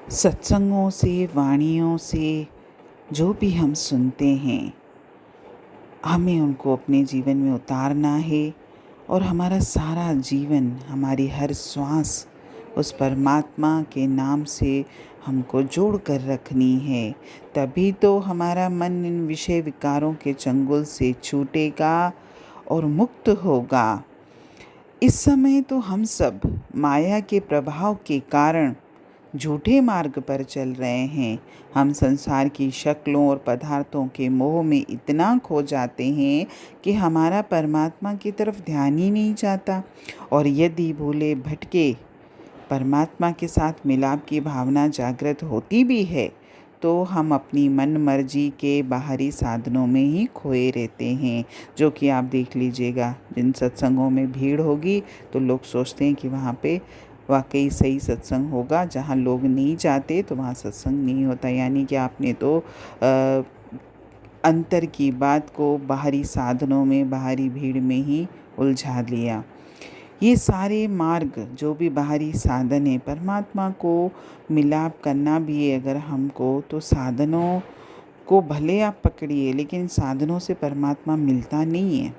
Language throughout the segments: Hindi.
सत्संगों से, वाणियों से जो भी हम सुनते हैं, हमें उनको अपने जीवन में उतारना है और हमारा सारा जीवन, हमारी हर श्वास उस परमात्मा के नाम से हमको जोड़ कर रखनी है। तभी तो हमारा मन इन विषय विकारों के चंगुल से छूटेगा और मुक्त होगा। इस समय तो हम सब माया के प्रभाव के कारण झूठे मार्ग पर चल रहे हैं। हम संसार की शक्लों और पदार्थों के मोह में इतना खो जाते हैं कि हमारा परमात्मा की तरफ ध्यान ही नहीं जाता। और यदि भूले भटके परमात्मा के साथ मिलाप की भावना जागृत होती भी है, तो हम अपनी मन मर्जी के बाहरी साधनों में ही खोए रहते हैं। जो कि आप देख लीजिएगा, जिन सत्संगों में भीड़ होगी तो लोग सोचते हैं कि वहाँ पे वाकई सही सत्संग होगा, जहाँ लोग नहीं जाते तो वहाँ सत्संग नहीं होता। यानी कि आपने तो अंतर की बात को बाहरी साधनों में, बाहरी भीड़ में ही उलझा लिया। ये सारे मार्ग जो भी बाहरी साधन है, परमात्मा को मिलाप करना भी है अगर हमको, तो साधनों को भले आप पकड़िए, लेकिन साधनों से परमात्मा मिलता नहीं है।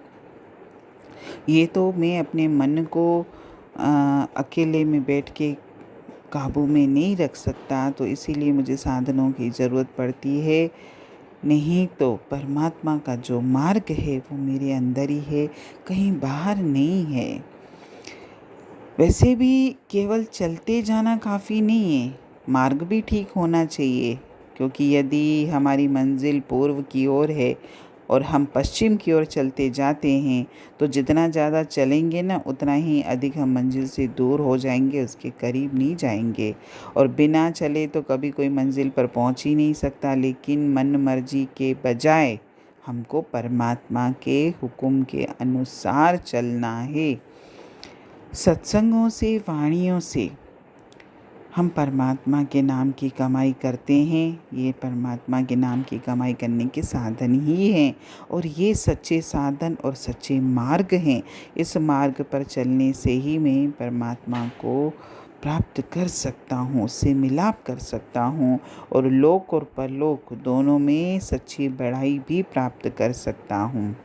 ये तो मैं अपने मन को अकेले में बैठ के काबू में नहीं रख सकता, तो इसीलिए मुझे साधनों की ज़रूरत पड़ती है। नहीं तो परमात्मा का जो मार्ग है वो मेरे अंदर ही है, कहीं बाहर नहीं है। वैसे भी केवल चलते जाना काफ़ी नहीं है, मार्ग भी ठीक होना चाहिए। क्योंकि यदि हमारी मंजिल पूर्व की ओर है और हम पश्चिम की ओर चलते जाते हैं, तो जितना ज़्यादा चलेंगे ना, उतना ही अधिक हम मंजिल से दूर हो जाएंगे, उसके करीब नहीं जाएंगे। और बिना चले तो कभी कोई मंजिल पर पहुंच ही नहीं सकता। लेकिन मन मर्जी के बजाय हमको परमात्मा के हुक्म के अनुसार चलना है। सत्संगों से, वाणियों से हम परमात्मा के नाम की कमाई करते हैं। ये परमात्मा के नाम की कमाई करने के साधन ही हैं, और ये सच्चे साधन और सच्चे मार्ग हैं। इस मार्ग पर चलने से ही मैं परमात्मा को प्राप्त कर सकता हूँ, उससे मिलाप कर सकता हूँ, और लोक और परलोक दोनों में सच्ची बढ़ाई भी प्राप्त कर सकता हूँ।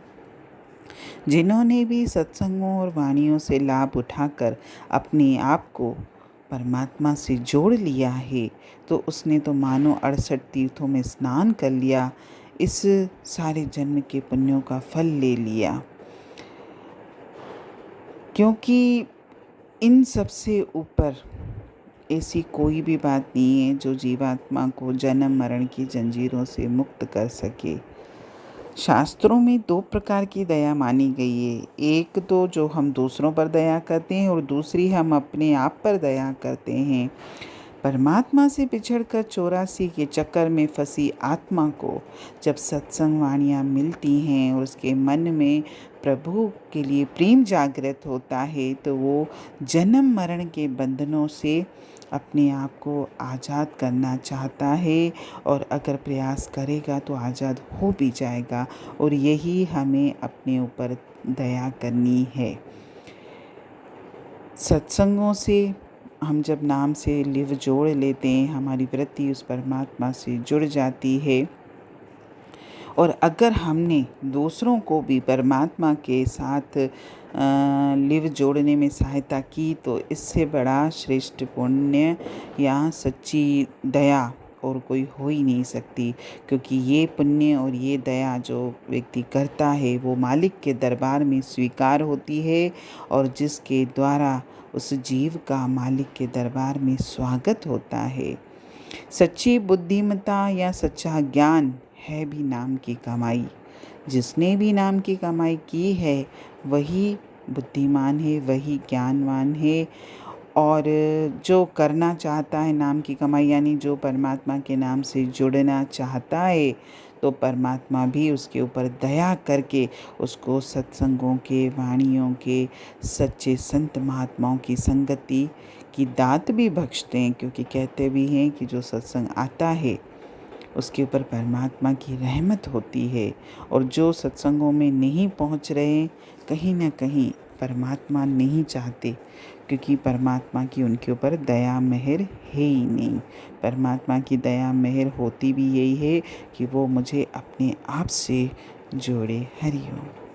जिन्होंने भी सत्संगों और वाणियों से लाभ उठाकर अपने आप को परमात्मा से जोड़ लिया है, तो उसने तो मानो 68 तीर्थों में स्नान कर लिया, इस सारे जन्म के पुण्यों का फल ले लिया। क्योंकि इन सबसे ऊपर ऐसी कोई भी बात नहीं है जो जीवात्मा को जन्म मरण की जंजीरों से मुक्त कर सके। शास्त्रों में 2 प्रकार की दया मानी गई है। एक तो जो हम दूसरों पर दया करते हैं, और दूसरी हम अपने आप पर दया करते हैं। परमात्मा से बिछड़कर 84 के चक्कर में फंसी आत्मा को जब सत्संग वाणियाँ मिलती हैं और उसके मन में प्रभु के लिए प्रेम जागृत होता है, तो वो जन्म मरण के बंधनों से अपने आप को आज़ाद करना चाहता है, और अगर प्रयास करेगा तो आज़ाद हो भी जाएगा। और यही हमें अपने ऊपर दया करनी है। सत्संगों से हम जब नाम से लिव जोड़ लेते हैं, हमारी वृत्ति उस परमात्मा से जुड़ जाती है। और अगर हमने दूसरों को भी परमात्मा के साथ लिव जोड़ने में सहायता की, तो इससे बड़ा श्रेष्ठ पुण्य या सच्ची दया और कोई हो ही नहीं सकती। क्योंकि ये पुण्य और ये दया जो व्यक्ति करता है, वो मालिक के दरबार में स्वीकार होती है, और जिसके द्वारा उस जीव का मालिक के दरबार में स्वागत होता है। सच्ची बुद्धिमत्ता या सच्चा ज्ञान है भी नाम की कमाई। जिसने भी नाम की कमाई की है, वही बुद्धिमान है, वही ज्ञानवान है। और जो करना चाहता है नाम की कमाई, यानी जो परमात्मा के नाम से जुड़ना चाहता है, तो परमात्मा भी उसके ऊपर दया करके उसको सत्संगों के, वाणियों के, सच्चे संत महात्माओं की संगति की दात भी बख्शते हैं। क्योंकि कहते भी हैं कि जो सत्संग आता है उसके ऊपर परमात्मा की रहमत होती है, और जो सत्संगों में नहीं पहुंच रहे, कहीं ना कहीं परमात्मा नहीं चाहते। क्योंकि परमात्मा की उनके ऊपर दया मेहर है ही नहीं। परमात्मा की दया मेहर होती भी यही है कि वो मुझे अपने आप से जोड़े। हरि ओम।